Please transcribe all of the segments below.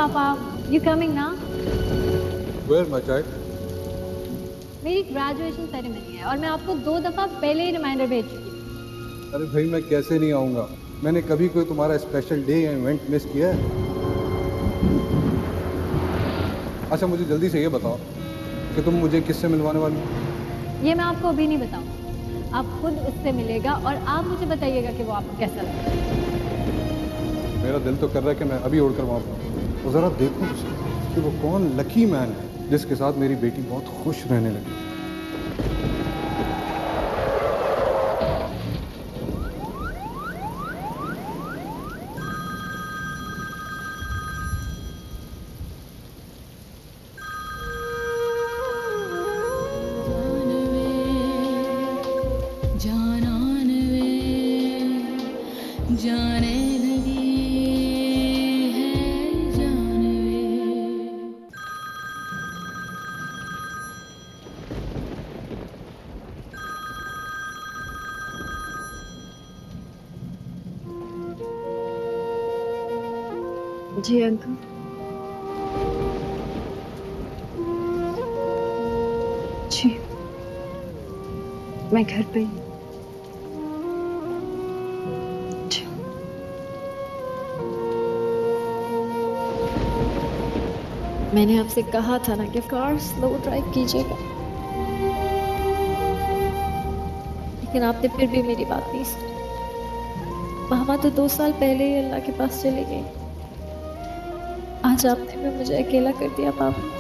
पापा, you coming ना? Where my child? मेरी ग्रेजुएशन सेरेमनी है और मैं आपको 2 दफा पहले ही रिमाइंडर भेज चुकी हूँ। अरे भाई मैं कैसे नहीं आऊँगा? मैंने कभी कोई तुम्हारा स्पेशल डे या इवेंट मिस किया है? अच्छा मुझे जल्दी से ये बताओ कि तुम मुझे किससे मिलवाने वाली हो? ये मैं आपको अभी नहीं बताऊंगा, आप खुद उससे मिलेगा और आप मुझे बताइएगा कि वो आपको कैसा लगा। मेरा दिल तो कर रहा है कि मैं अभी उड़कर वहाँ पहुँचूं। तो ज़रा देखो उसे कि वो कौन लकी मैन है जिसके साथ मेरी बेटी बहुत खुश रहने लगी। जाने लगी है जानवे। जी अंकल। जी मैं घर पे ही हूँ। मैंने आपसे कहा था ना कि कार स्लो ड्राइव कीजिएगा, लेकिन आपने फिर भी मेरी बात नहीं सुनी। मामा तो 2 साल पहले ही अल्लाह के पास चले गए। आज आपने भी मुझे अकेला कर दिया पापा।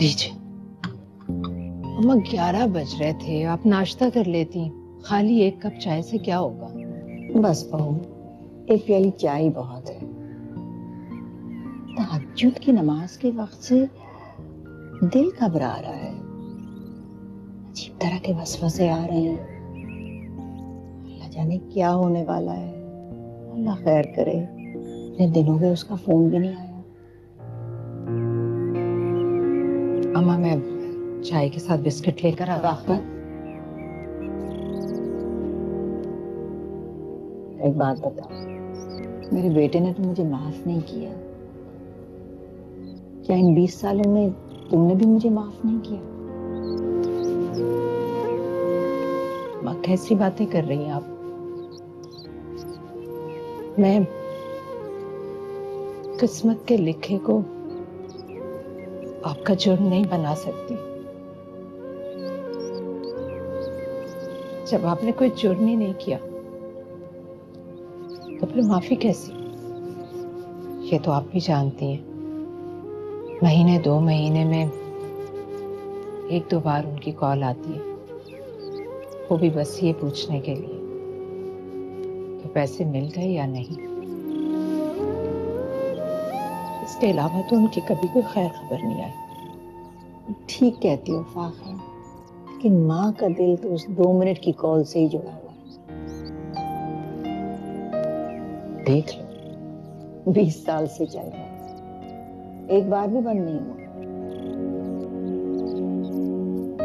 लीजिए अम्मा, 11 बज रहे थे, आप नाश्ता कर लेती। खाली एक कप चाय से क्या होगा? बस बहू, एक प्याली चाय ही बहुत है। तहज्जुद की नमाज के वक्त से दिल घबरा रहा है, अजीब तरह के वसवसे आ रहे हैं। अल्लाह जाने क्या होने वाला है। अल्लाह खैर करे। इतने दिन हो गए उसका फोन भी नहीं आया। अम्मा मैं चाय के साथ बिस्किट लेकर आ। एक बात बताओ, मेरे बेटे ने तो मुझे माफ नहीं किया, क्या इन 20 सालों में तुमने भी मुझे माफ नहीं किया? माँ कैसी बातें कर रही हैं आप? मैं किस्मत के लिखे को आपका जुर्म नहीं बना सकती। जब आपने कोई जुर्म ही नहीं किया तो फिर माफी कैसी? ये तो आप भी जानती हैं, महीने 2 महीने में 1-2 बार उनकी कॉल आती है, वो भी बस ये पूछने के लिए कि पैसे मिल गए या नहीं। इसके अलावा तो उनकी कभी कोई खैर खबर नहीं आई। ठीक कहती हो फाखा, लेकिन माँ का दिल तो उस 2 मिनट की कॉल से ही जुड़ा हुआ है। देख लो 20 साल से चल रहा है, एक बार भी बंद नहीं हुआ।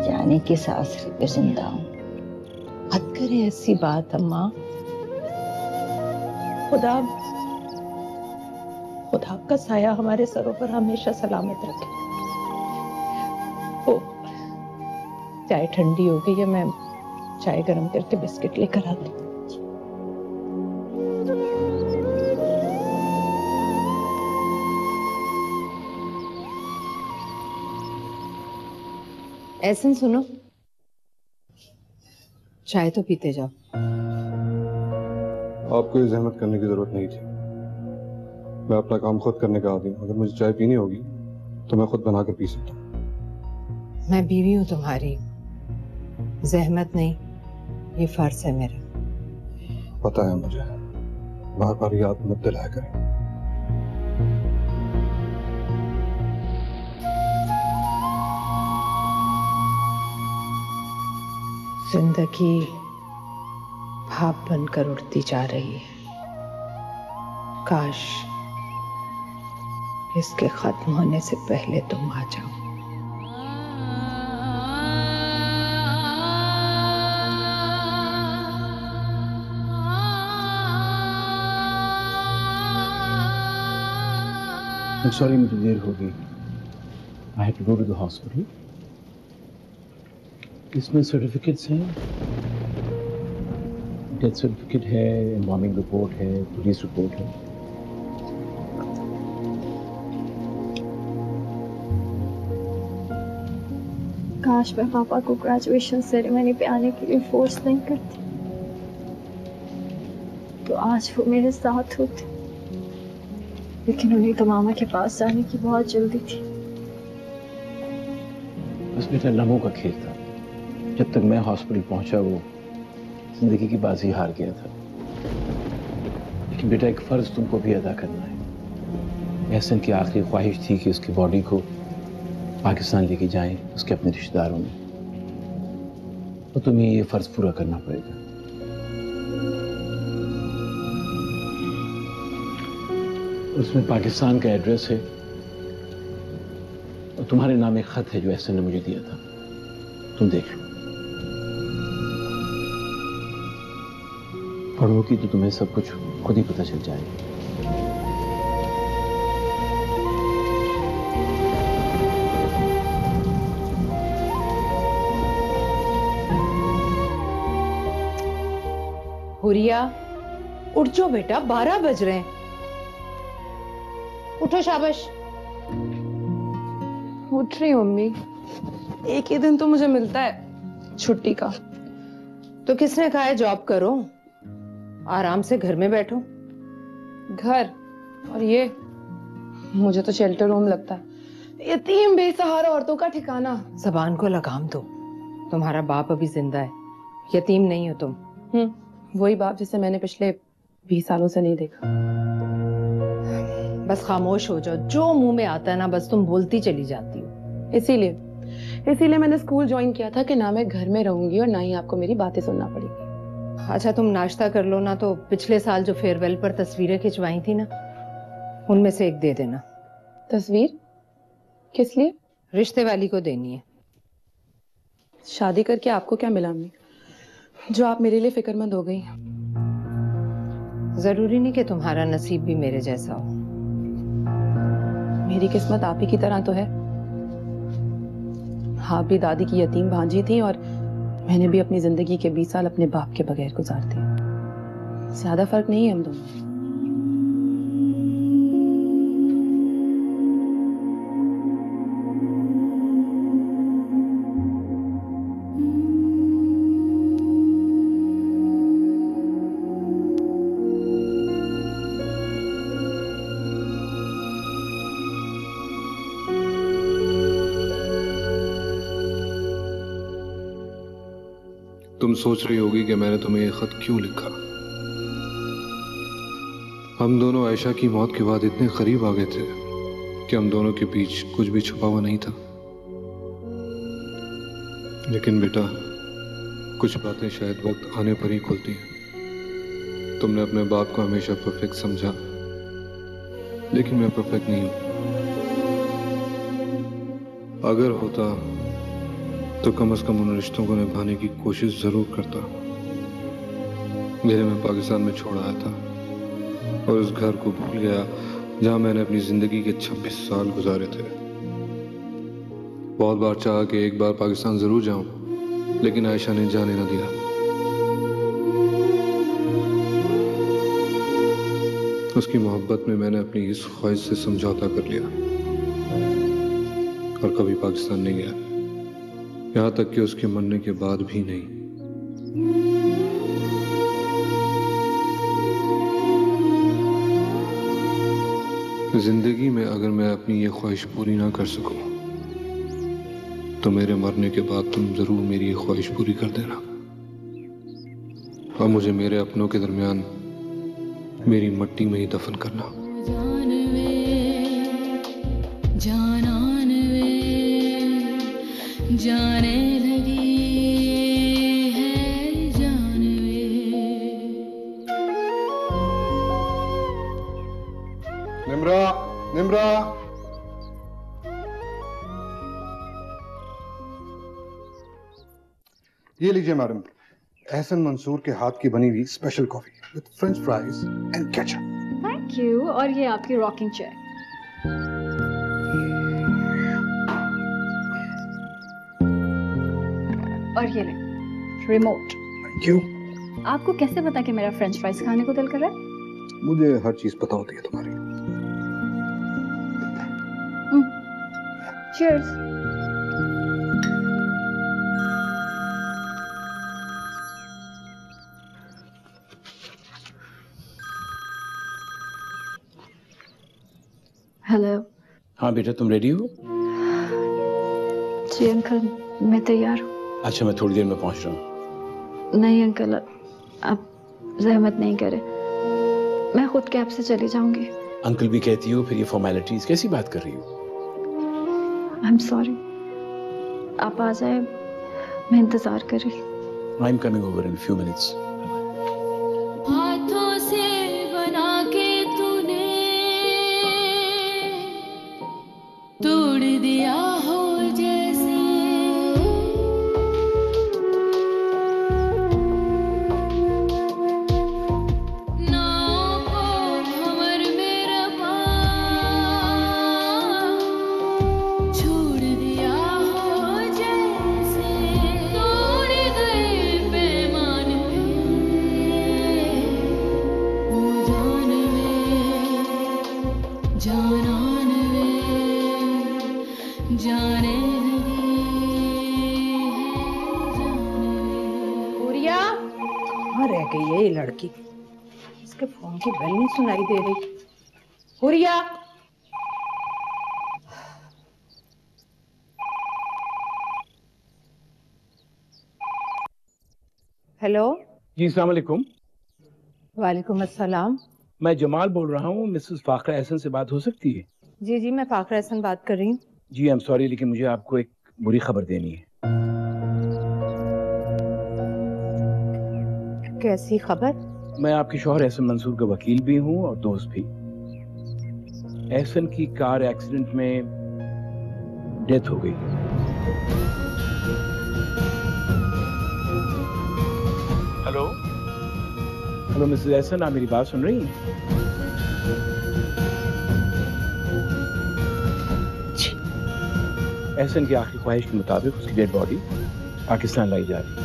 जाने किस आसरे पे जिंदा हूं। मत करें ऐसी बात अम्मा। खुदा का साया हमारे सरों पर हमेशा सलामत रखे। ओ, चाय ठंडी हो गई है, मैं चाय गर्म करके बिस्किट लेकर आती हूँ। ऐसे सुनो, चाय तो पीते जाओ। आपको ये जहमत करने की जरूरत नहीं थी। मैं अपना काम खुद करने का आदी हूँ। अगर मुझे चाय पीनी होगी तो मैं खुद बनाकर पी सकता हूँ। मैं बीवी हूँ तुम्हारी, जहमत नहीं, ये फर्ज है मेरा। पता है मुझे, बार बार याद मत दिलाया करें। जिंदगी भाप बनकर उड़ती जा रही है। काश इसके खत्म होने से पहले तुम आ जाओ। I'm sorry मुझे देर हो गई। I have to go to the hospital. इसमें सर्टिफिकेट्स हैं, डेथ सर्टिफिकेट है, एम्बार्मिंग रिपोर्ट है, पुलिस रिपोर्ट है। काश मैं पापा को ग्रेजुएशन सेरेमनी पे आने के लिए फोर्स नहीं करती, तो आज वो मेरे साथ होते। लेकिन उन्हें तो मामा के पास जाने की बहुत जल्दी थी। बस बेटा लम्हों का खेल था। जब तक मैं हॉस्पिटल पहुंचा वो जिंदगी की बाजी हार गया था। लेकिन बेटा एक फर्ज तुमको भी अदा करना है। एहसन की आखिरी ख्वाहिश थी कि उसकी बॉडी को पाकिस्तान लेके जाएं उसके अपने रिश्तेदारों में, तो तुम्हें ये फर्ज पूरा करना पड़ेगा। उसमें पाकिस्तान का एड्रेस है और तुम्हारे नाम एक खत है जो एहसन ने मुझे दिया था, तुम देख लो। पढ़ोगी तो तुम्हें सब कुछ खुद ही पता चल जाएगा। हुरिया उठ जाओ बेटा, 12 बज रहे हैं। उठो, शाबाश। उठ रही हूँ मम्मी। एक ही दिन तो मुझे मिलता है छुट्टी का। तो किसने कहा है जॉब करो? आराम से घर में बैठो। घर और ये मुझे तो शेल्टर होम लगता है। यतीम बेसहारा औरतों का ठिकाना। जबान को लगाम दो। तुम्हारा बाप अभी जिंदा है, यतीम नहीं हो तुम। वही बाप जिसे मैंने पिछले 20 सालों से नहीं देखा। बस खामोश हो जाओ। जो मुंह में आता है ना बस तुम बोलती चली जाती हो। इसीलिए मैंने स्कूल ज्वाइन किया था कि ना मैं घर में रहूंगी और ना ही आपको मेरी बातें सुनना पड़ेगी। अच्छा तुम नाश्ता कर लो ना, तो पिछले साल जो फेयरवेल पर तस्वीरें खिंचवाई थी ना, उनमें से एक दे देना। तस्वीर किस लिए? रिश्ते वाली को देनी है। शादी करके आपको क्या मिला अम्मी जो आप मेरे लिए फिक्रमंद हो गई? जरूरी नहीं कि तुम्हारा नसीब भी मेरे जैसा हो। मेरी किस्मत आप ही की तरह तो है। आप भी दादी की यतीम भांजी थी और मैंने भी अपनी जिंदगी के 20 साल अपने बाप के बगैर गुजार दिए। ज्यादा फर्क नहीं है हम दोनों। तुम सोच रही होगी कि मैंने तुम्हें ये खत क्यों लिखा। हम दोनों आयशा की मौत के बाद इतने करीब आ गए थे कि हम दोनों के बीच कुछ भी छुपा हुआ नहीं था। लेकिन बेटा कुछ बातें शायद वक्त आने पर ही खुलती हैं। तुमने अपने बाप को हमेशा परफेक्ट समझा, लेकिन मैं परफेक्ट नहीं हूं। अगर होता तो कम से कम उन रिश्तों को निभाने की कोशिश जरूर करता जिन्हें मैं पाकिस्तान में छोड़ आया था, और उस घर को भूल गया जहां मैंने अपनी जिंदगी के 26 साल गुजारे थे। बहुत बार चाहा कि एक बार पाकिस्तान जरूर जाऊं, लेकिन आयशा ने जाने न दिया। उसकी मोहब्बत में मैंने अपनी इस ख्वाहिश से समझौता कर लिया और कभी पाकिस्तान नहीं गया, यहां तक कि उसके मरने के बाद भी नहीं। जिंदगी में अगर मैं अपनी ये ख्वाहिश पूरी ना कर सकूं, तो मेरे मरने के बाद तुम जरूर मेरी ये ख्वाहिश पूरी कर देना और मुझे मेरे अपनों के दरमियान मेरी मिट्टी में ही दफन करना। जाने लगी है ये लीजिए मैडम, एहसन मंसूर के हाथ की बनी हुई special coffee with French fries and ketchup. Thank you. और ये आपकी रॉकिंग चेयर। और ये ले रिमोट। Thank you. आपको कैसे पता कि मेरा फ्रेंच फ्राइज खाने को दिल कर रहा है? मुझे हर चीज पता होती है तुम्हारी। चीयर्स। हेलो। हाँ बेटा, तुम रेडी हो? जी अंकल, मैं तैयार हूँ। अच्छा, मैं थोड़ी देर में पहुंच रहा हूँ। नहीं अंकल, आप जहमत नहीं करें, मैं खुद कैब से चली जाऊंगी। अंकल भी कहती हो, फिर ये फॉर्मेलिटीज कैसी बात कर रही हो? I am sorry. आप आ जाए, मैं इंतजार कर रही हूँ। I am coming over in few minutes. हाथों से बना के तूने तोड़ दिया हो जैसे, नाव को भंवर में रपा छोड़ दिया हो जैसे, तोड़ गए पैमान पे वो जानान वे जाने लगी है जाने। हुरिया, कहाँ रह गई है ये लड़की? इसके फोन की बेल नहीं सुनाई दे रही। हुरिया, हेलो। जी अस्सलाम वालेकुम। वालेकुम अस्सलाम। मैं जमाल बोल रहा हूँ। मिसेस फाखरा एहसन से बात हो सकती है? जी जी, मैं फाखरा एहसन बात कर रही हूँ। जी आई एम सॉरी, लेकिन मुझे आपको एक बुरी खबर देनी है। कैसी खबर? मैं आपके शौहर एहसन मंसूर का वकील भी हूँ और दोस्त भी। एहसन की कार एक्सीडेंट में डेथ हो गई। हेलो हेलो मिसेस एहसन, आप मेरी बात सुन रही हैं? एहसन की आखिरी ख्वाहिश के मुताबिक उसकी डेड बॉडी पाकिस्तान लाई जा रही है।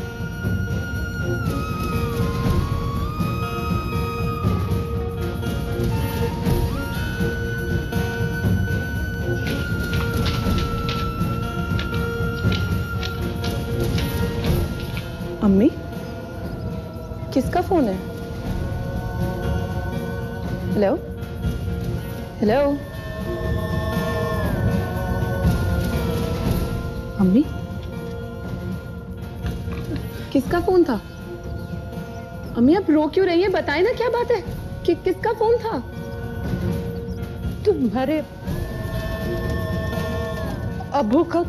अम्मी, किसका फोन है? हेलो हेलो अम्मी, किसका फोन था? अम्मी आप रो क्यों रही हैं? बताएं ना क्या बात है, किसका फोन था? तुम्हारे अबू का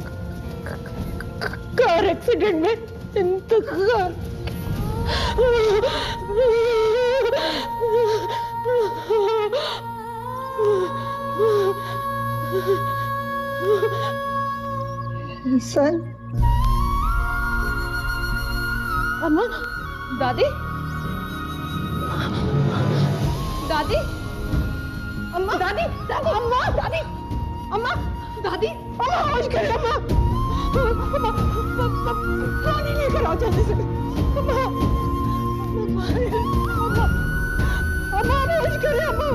कार एक्सीडेंट में इंतकाल। इंसान। अम्मा, दादी, दादी, अम्मा, दादी, दादी, अम्मा, दादी, अम्मा, दादी, अम्मा, होश कर अम्मा, अम्मा, पानी लेकर आओ जल्दी से, अम्मा, अम्मा, अम्मा, होश कर अम्मा,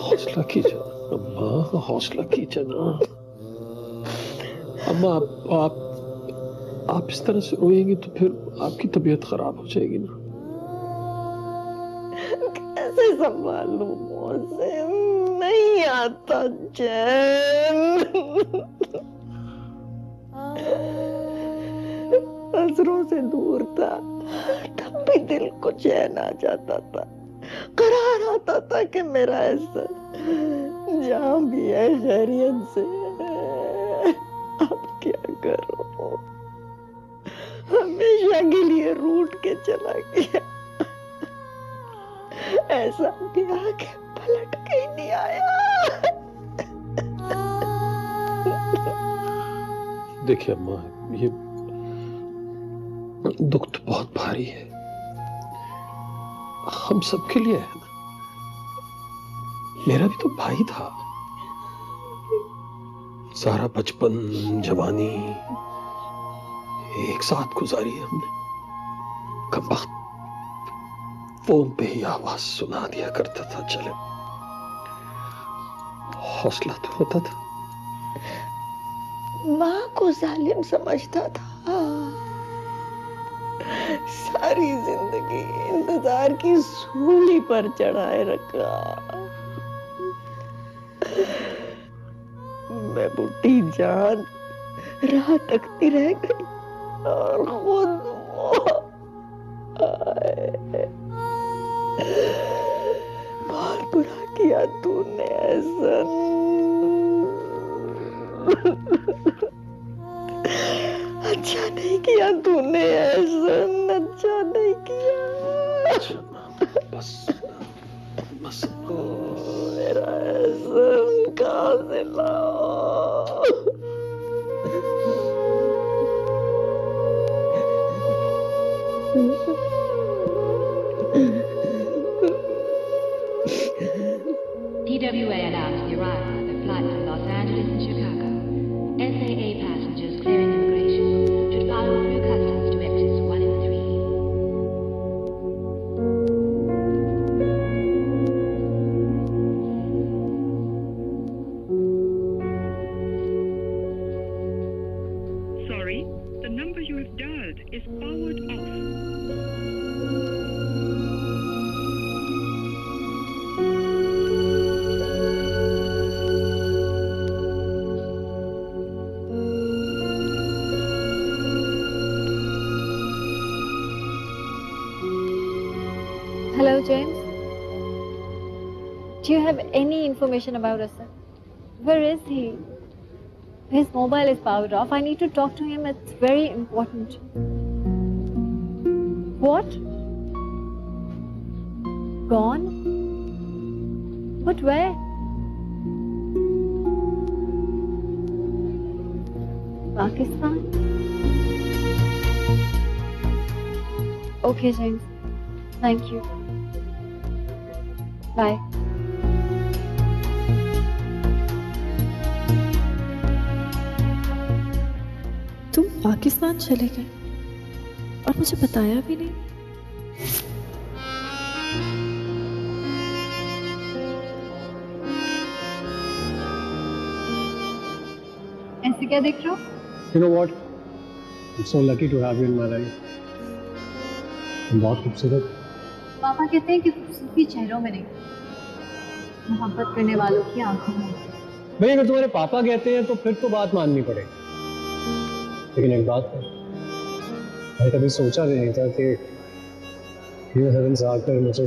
हौसला कीजिए अम्मा, हौसला कीजिए ना अम्मा। आप इस तरह से रोएंगी तो फिर आपकी तबीयत खराब हो जाएगी ना। कैसे संभालूं मोहसिन, नहीं आता चैन। नजरों से दूर था तब भी दिल को चैन आ जाता था, करार आता था कि मेरा ऐसा जहाँ भी है खैरियत से। अब क्या करो, हमेशा के लिए रूठ के चला गया। ऐसा कि आगे पलट के ही नहीं आया। देखिए अम्मा, ये दुख तो बहुत भारी है, हम सबके लिए है ना। मेरा भी तो भाई था, सारा बचपन जवानी एक साथ गुजारी है हमने। कब वक्त फोन पे ही आवाज सुना दिया करता था, चले हौसला तो होता था। माँ को जालिम समझता था, सारी जिंदगी इंतजार की सूली पर चढ़ाए रखा। मैं बुढ़ी जान राह तकती रह गई और खुद बहुत बुरा किया तूने ऐसा। अच्छा नहीं किया तूने ऐसा, अच्छा नहीं किया। बस बस मेरा ऐसा कहाँ से लाओ। TWA announced the arrival of a flight from Los Angeles and Chicago. SAA passengers clearing immigration should follow through customs to exits 1 and 3. Sorry, the number you have dialed is powered off. Hello, James. Do you have any information about Asad? Where is he? His mobile is powered off. I need to talk to him. It's very important. What? Gone? But where? Pakistan? Okay, James. Thank you. Bye. तुम पाकिस्तान चले गए और मुझे बताया भी नहीं। ऐसे क्या देख रहे हो? You know what? I'm so lucky to have you in my life. तुम बहुत खूबसूरत। पापा कहते हैं कि खूबसूरती चेहरों में नहीं, मोहब्बत करने वालों की आंखों में। भाई अगर तुम्हारे पापा कहते हैं तो फिर तो बात माननी पड़ेगी। लेकिन एक बात है, मैंने कभी सोचा भी नहीं था कि ये हेवन से आकर मुझे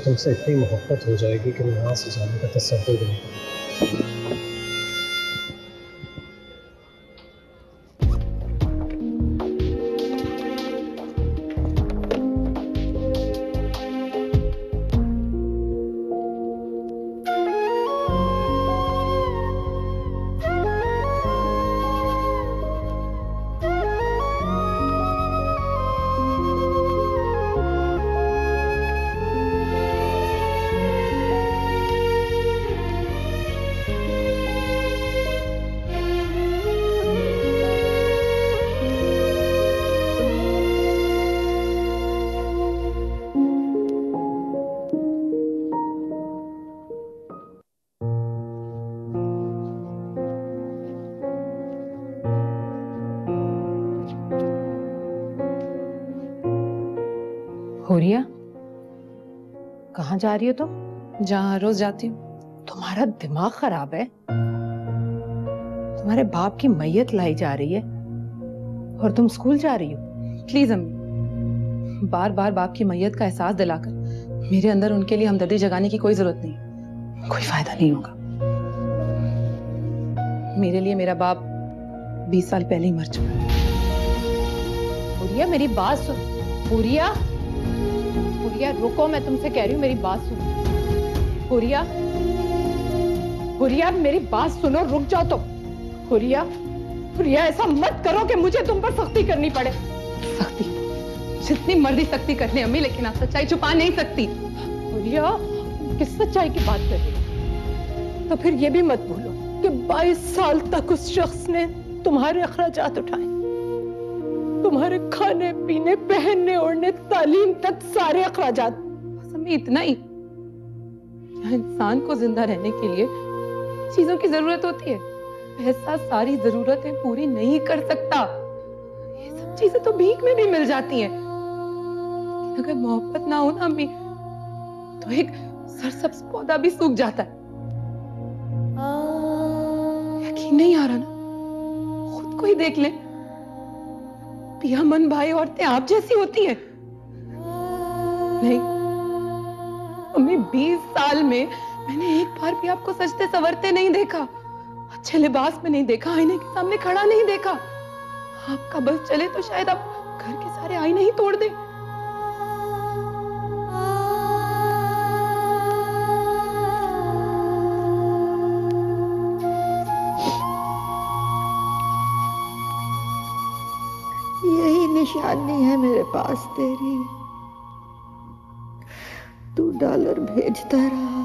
तुमसे इतनी मोहब्बत हो जाएगी कि मैं यहाँ से जाने का तसव्वुर भी नहीं करूँ। हुरिया, कहाँ जा रही हो तुम? जहाँ रोज जाती हूँ। तुम्हारा दिमाग खराब है? तुम्हारे बाप की मैयत लाई जा रही है और तुम स्कूल जा रही हो? प्लीज अम्मी, बार बार बाप की मैयत का एहसास दिलाकर मेरे अंदर उनके लिए हमदर्दी जगाने की कोई जरूरत नहीं। कोई फायदा नहीं होगा। मेरे लिए मेरा बाप 20 साल पहले ही मर चुका है। हुरिया मेरी बात सुन। हुरिया, हुरिया रुको, मैं तुमसे कह रही हूँ मेरी बात सुनो। हुरिया, हुरिया मेरी बात सुनो, रुक जाओ तुम। हुरिया, हुरिया ऐसा मत करो कि मुझे तुम पर सख्ती करनी पड़े। सख्ती जितनी मर्जी सख्ती कर ले अम्मी, लेकिन आप सच्चाई छुपा नहीं सकती। हुरिया किस सच्चाई की बात कर रही हो? तो फिर ये भी मत भूलो कि 22 साल तक उस शख्स ने तुम्हारे अखराजात उठाए, तुम्हारे खाने पीने, पहनने ओढ़ने, तालीम तक सारे अखराजात। बस अम्मी इतना ही। यहाँ इंसान को जिंदा रहने के लिए चीजों की जरूरत होती है। पैसा सारी जरूरतें पूरी नहीं कर सकता। ये सब चीजें तो भीख में भी मिल जाती हैं। लेकिन अगर मोहब्बत ना हो ना अम्मी, तो एक सरसब्ज पौधा भी सूख जाता है। यकीन नहीं आ रहा ना? खुद को ही देख ले। पियामन भाई औरतें आप जैसी होती हैं? नहीं अम्मी, 20 साल में मैंने एक बार भी आपको सजते संवरते नहीं देखा, अच्छे लिबास में नहीं देखा, आईने के सामने खड़ा नहीं देखा। आपका बस चले तो शायद आप घर के सारे आईने ही तोड़ दें। यही निशानी है मेरे पास तेरी। तू डॉलर भेजता रहा,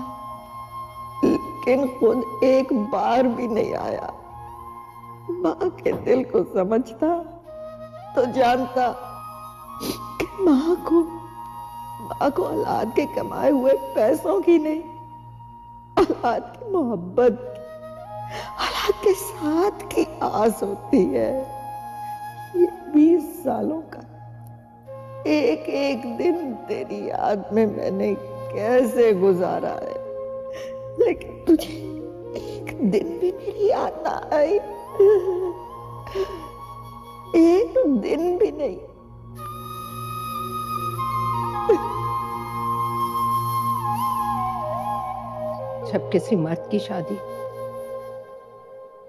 लेकिन खुद एक बार भी नहीं आया। माँ के दिल को समझता तो जानता कि माँ को औलाद के कमाए हुए पैसों की नहीं, औलाद की मोहब्बत की, औलाद के साथ की आस होती है। ये 20 सालों का एक एक दिन तेरी याद में मैंने कैसे गुजारा है, लेकिन तुझे एक दिन भी मेरी याद ना आई। एक दिन भी नहीं। जब किसी मर्द की शादी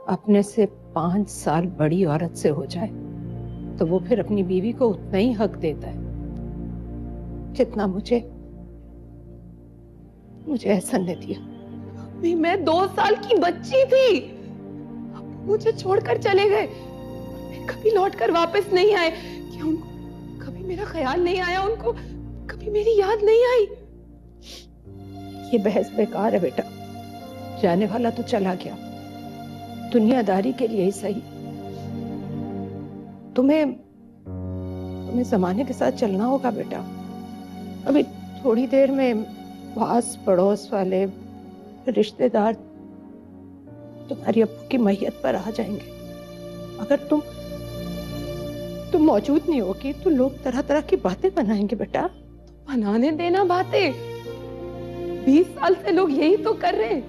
अपने से 5 साल बड़ी औरत से हो जाए, तो वो फिर अपनी बीवी को उतना ही हक देता है जितना मुझे एहसन ने दिया। अम्मी, मैं 2 साल की बच्ची थी, मुझे छोड़कर चले गए, फिर कभी लौटकर वापस नहीं आए। क्या उनको कभी मेरा ख्याल नहीं आया? उनको कभी मेरी याद नहीं आई? ये बहस बेकार है बेटा। जाने वाला तो चला गया, दुनियादारी के लिए ही सही। तुम्हें जमाने के साथ चलना होगा बेटा। अभी थोड़ी देर में पास पड़ोस वाले रिश्तेदार तुम्हारी अप्पू की मैयत पर आ जाएंगे। अगर तुम मौजूद नहीं होगी तो लोग तरह तरह की बातें बनाएंगे बेटा। बनाने देना बातें। 20 साल से लोग यही तो कर रहे हैं।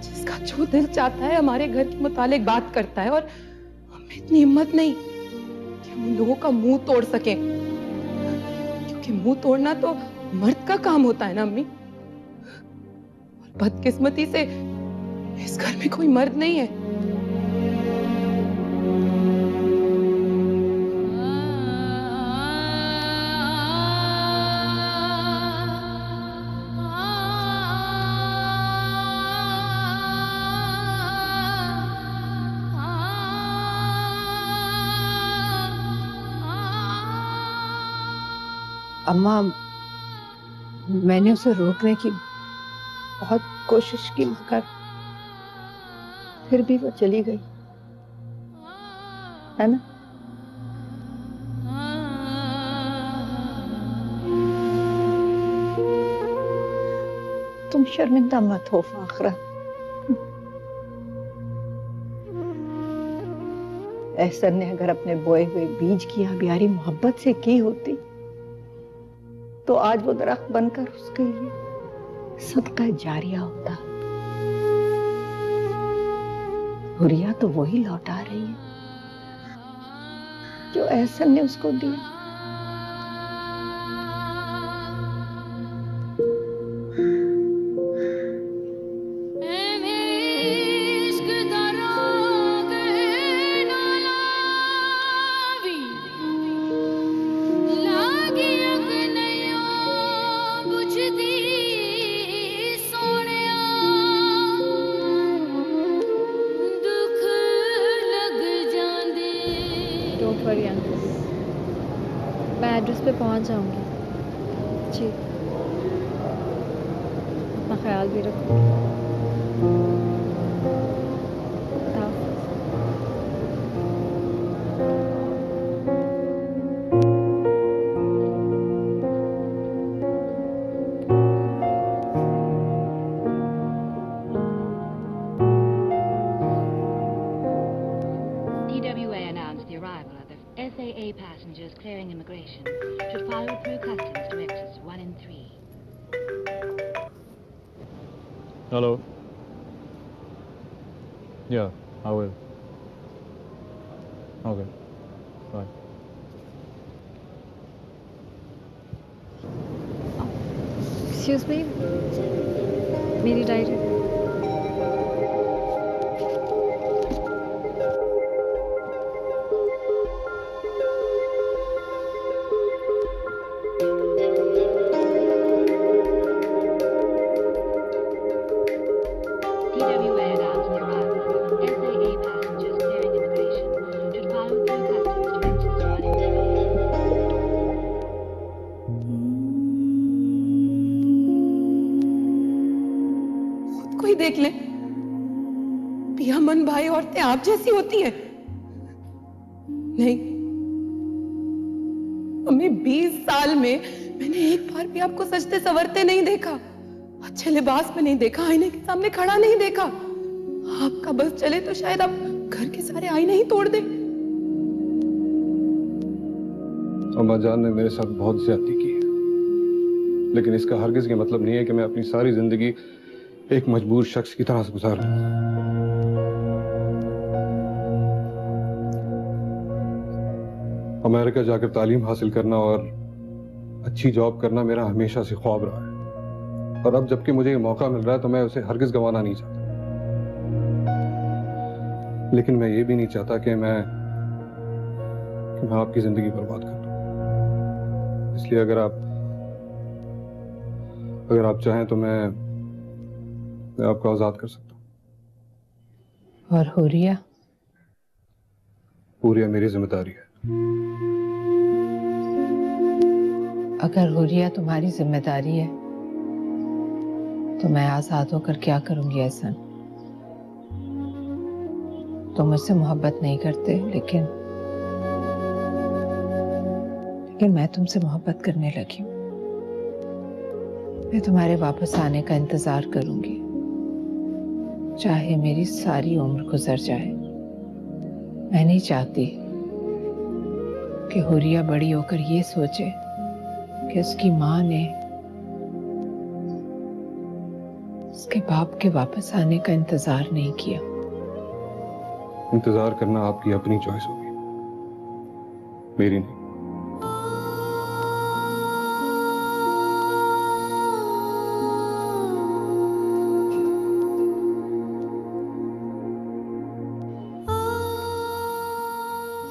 जिसका जो दिल चाहता है हमारे घर के मुतालिक बात करता है, और हमें इतनी हिम्मत नहीं कि हम उन लोगों का मुंह तोड़ सकें, क्योंकि मुंह तोड़ना तो मर्द का काम होता है ना अम्मी। और बदकिस्मती से इस घर में कोई मर्द नहीं है। अम्मा, मैंने उसे रोकने की बहुत कोशिश की, मगर फिर भी वो चली गई, है ना? तुम शर्मिंदा मत हो फाखरा। एहसन ने अगर अपने बोए हुए बीज की आबियारी मोहब्बत से की होती तो आज वो दरख्त बनकर उसके लिए सदका जारिया होता। हुरिया तो वही लौटा रही है जो एहसन ने उसको दिया। पे पहुंच जाऊंगी। जी, अपना ख्याल भी रखो। TWA announced the arrival of the SAA passengers clearing immigration. Should follow through customs to exits 1 and 3. Hello. Yeah, I will. Okay. Bye. Excuse me, मेरी diary. TWA announced the arrival of the SAA passengers clearing immigration. Should follow through customs to exits 1 and 3. कोई देख ले, पिया मन भाई औरतें आप जैसी होती हैं। नहीं मम्मी, 20 साल में मैंने एक बार भी आपको सजते संवरते नहीं देखा, अच्छे लिबास में नहीं देखा, आईने के सामने खड़ा नहीं देखा। आपका बस चले तो शायद आप घर के सारे आईने ही तोड़ दे। अम्मा जान ने मेरे साथ बहुत ज्यादती की है, लेकिन इसका हरगिज ये मतलब नहीं है कि मैं अपनी सारी जिंदगी एक मजबूर शख्स की तरह से गुजार लूं। अमेरिका जाकर तालीम हासिल करना और अच्छी जॉब करना मेरा हमेशा से ख्वाब रहा है, और अब जबकि मुझे ये मौका मिल रहा है तो मैं उसे हरगिज गंवाना नहीं चाहता। लेकिन मैं ये भी नहीं चाहता कि मैं आपकी जिंदगी बर्बाद कर दूं। इसलिए अगर आप चाहें तो मैं आपको आजाद कर सकता हूं। और हुरिया? हुरिया मेरी जिम्मेदारी है। अगर हुरिया तुम्हारी जिम्मेदारी है तो मैं आजाद होकर क्या करूंगी एहसन? तुम मुझसे मोहब्बत नहीं करते, लेकिन मैं तुमसे मोहब्बत करने लगी हूं। मैं तुम्हारे वापस आने का इंतजार करूंगी, चाहे मेरी सारी उम्र गुजर जाए। मैं नहीं चाहती कि हुरिया बड़ी होकर ये सोचे कि उसकी माँ ने उसके बाप के वापस आने का इंतजार नहीं किया। इंतजार करना आपकी अपनी चॉइस होगी, मेरी नहीं।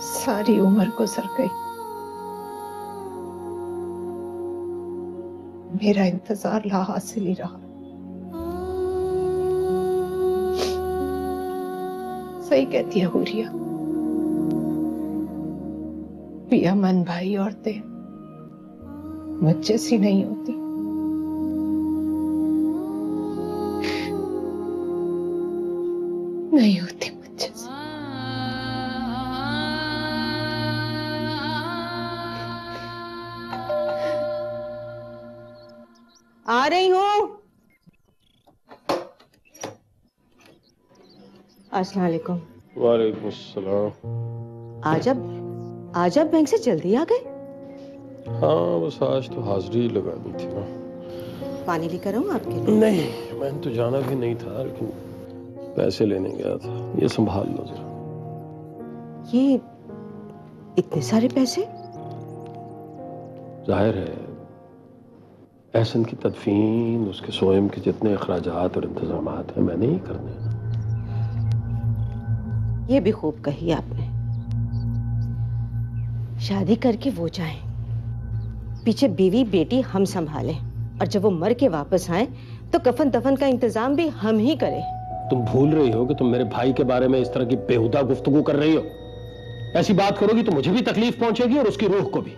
सारी उम्र गुजर गई, मेरा इंतजार लाहासिल ही रहा। सही कहती है हुरिया, पिया मन भाई औरतें मुझ जैसी नहीं होती। नहीं होती मुझ जैसी। आ रही हूँ। अस्सलाम वालेकुम। वालेकुम अस्सलाम। आज आप बैंक से जल्दी आ गए? हाँ, बस आज तो हाजिरी लगानी थी ना। पानी लेकर आऊँ आपके लिए? नहीं, मैंने तो जाना भी नहीं था, लेकिन पैसे लेने गया था। ये संभाल लो जरा। ये इतने सारे पैसे? जाहिर है एहसन की तदफीन, उसके सोयम के जितने अखराजात और इंतजामात हैं मैंने ही करने हैं। ये भी खूब कही आपने। शादी करके वो जाएं, पीछे बीवी बेटी हम संभालें, और जब वो मर के वापस आए तो कफन दफन का इंतजाम भी हम ही करें। तुम भूल रही हो कि तुम मेरे भाई के बारे में इस तरह की बेहुदा गुफ्तगू कर रही हो। ऐसी बात करोगी तो मुझे भी तकलीफ पहुंचेगी और उसकी रूह को भी।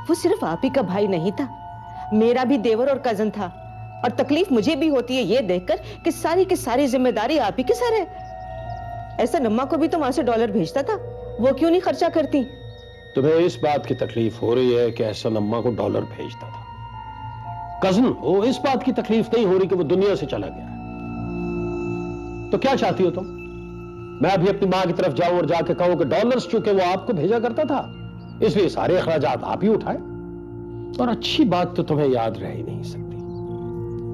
वो सिर्फ आप ही का भाई नहीं था, मेरा भी देवर और कजन था। और तकलीफ मुझे भी होती है ये देखकर कि सारी की सारी जिम्मेदारी आप ही के सर है। ऐसा नम्मा को भी तो वहां से डॉलर भेजता था, वो क्यों नहीं खर्चा करती? तुम्हें इस बात की तकलीफ हो रही है कि एहसन अम्मा को डॉलर भेजता था। कजन हो, इस बात की तकलीफ नहीं हो रही कि वो दुनिया से चला गया है। तो क्या चाहती हो तुम? मैं अभी अपनी मां की तरफ जाऊं और जाके कहूं कि डॉलर्स चूंकि वो आपको भेजा करता था इसलिए सारे अखराजात आप ही उठाए। और अच्छी बात तो तुम्हें याद रह ही नहीं सकती।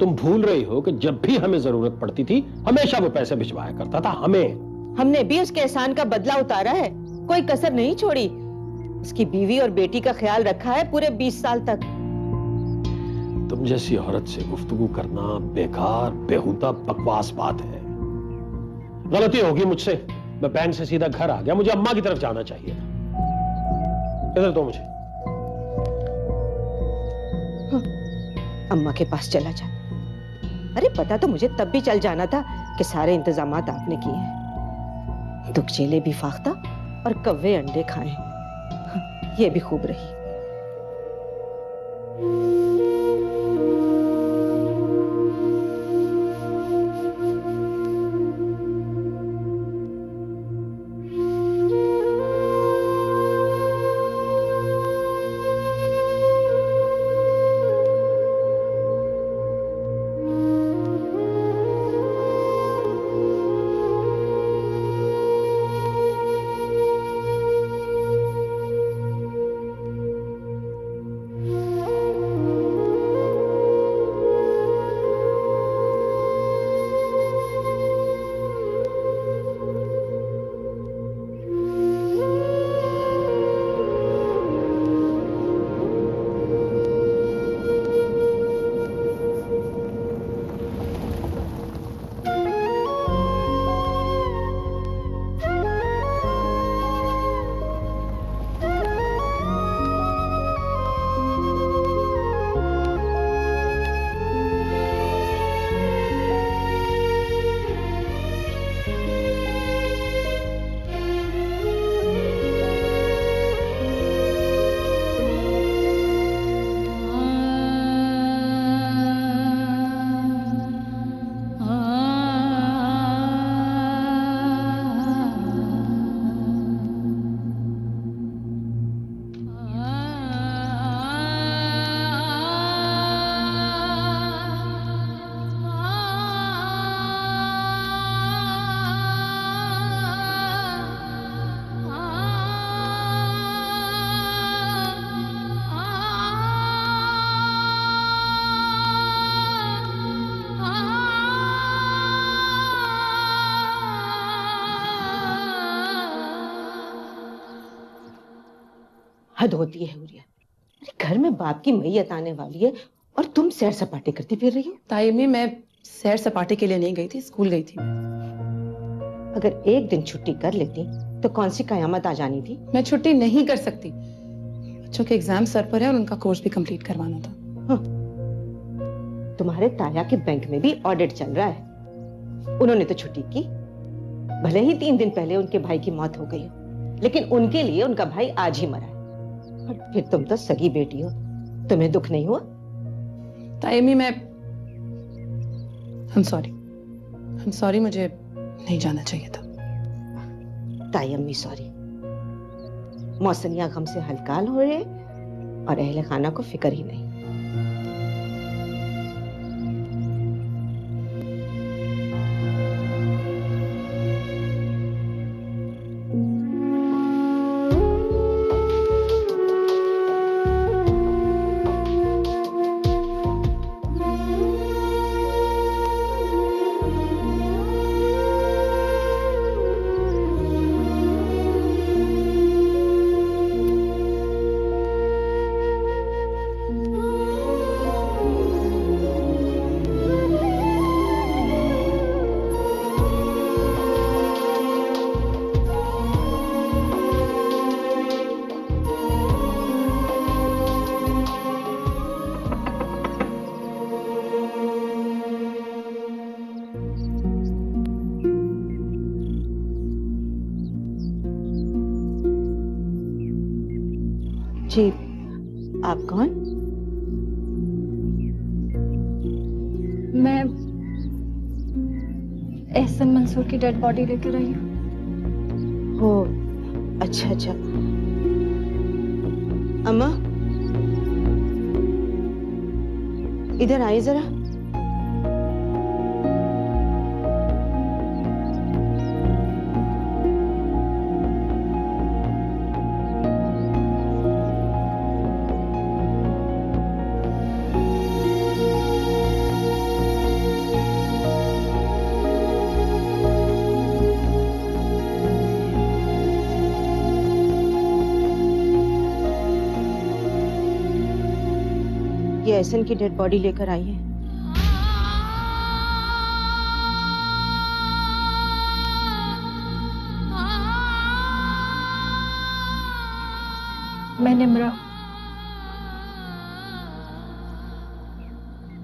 तुम भूल रही हो कि जब भी हमें जरूरत पड़ती थी हमेशा वो पैसे भिजवाया करता था हमें। हमने भी उसके एहसान का बदला उतारा है, कोई कसर नहीं छोड़ी। उसकी बीवी और बेटी का ख्याल रखा है पूरे 20 साल तक। तुम जैसी औरत से गुफ्तगू करना बेकार बेहुदा बकवास बात है। गलती होगी मुझसे, मैं बैंक से सीधा घर आ गया, मुझे अम्मा की तरफ जाना चाहिए था। इधर दो मुझे। अम्मा के पास चला जा। अरे पता तो मुझे तब भी चल जाना था कि सारे इंतजामात आपने किए हैं। दुख झेले भी फाख्ता और कव्वे अंडे खाए, ये भी खूब रही। हद होती है हुरिया। अरे घर में बाप की मैयत आने वाली है और तुम सैर सपाटे करती फिर रही हो। तायमी, मैं सैर सपाटे के लिए नहीं गई थी, स्कूल गई थी। अगर एक दिन छुट्टी कर लेती तो कौन सी कयामत आ जानी थी। मैं छुट्टी नहीं कर सकती, बच्चों के एग्जाम सर पर है और उनका कोर्स भी कंप्लीट करवाना था। हाँ। तुम्हारे ताया के बैंक में भी ऑडिट चल रहा है, उन्होंने तो छुट्टी की। भले ही 3 दिन पहले उनके भाई की मौत हो गई हो, लेकिन उनके लिए उनका भाई आज ही मरा है। और फिर तुम तो सगी बेटी हो, तुम्हें दुख नहीं हुआ? तायमी, मैं I'm sorry, मुझे नहीं जाना चाहिए था। ताई अम्मी सॉरी। मौसनिया गम से हलकाल हो रहे और अहले खाना को फिक्र ही नहीं। जी आप कौन? मैं एहसन मंसूर की डेड बॉडी लेकर आई हूँ। हो, अच्छा अच्छा। अम्मा, इधर आइए जरा। ये एहसन की डेड बॉडी लेकर आई है। मैं निम्रा,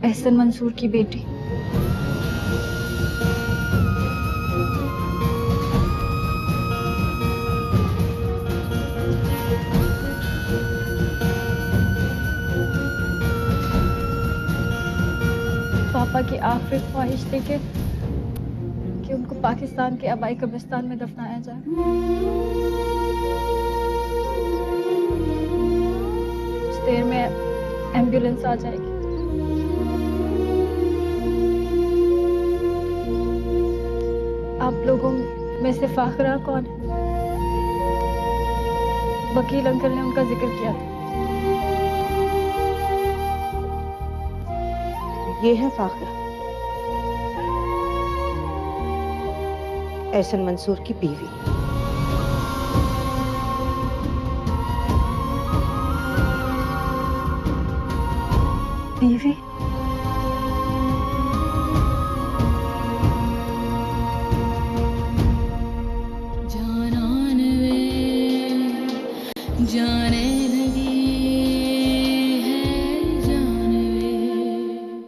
एहसन मंसूर की बेटी। पापा की आखिरी ख्वाहिश थी कि उनको पाकिस्तान के आबाई कब्रिस्तान में दफनाया जाए। कुछ देर में एम्बुलेंस आ जाएगी। आप लोगों में से फाखरा कौन है? वकील अंकल ने उनका जिक्र किया था। ये है फाखरा, एहसन मंसूर की बीवी। बीवी?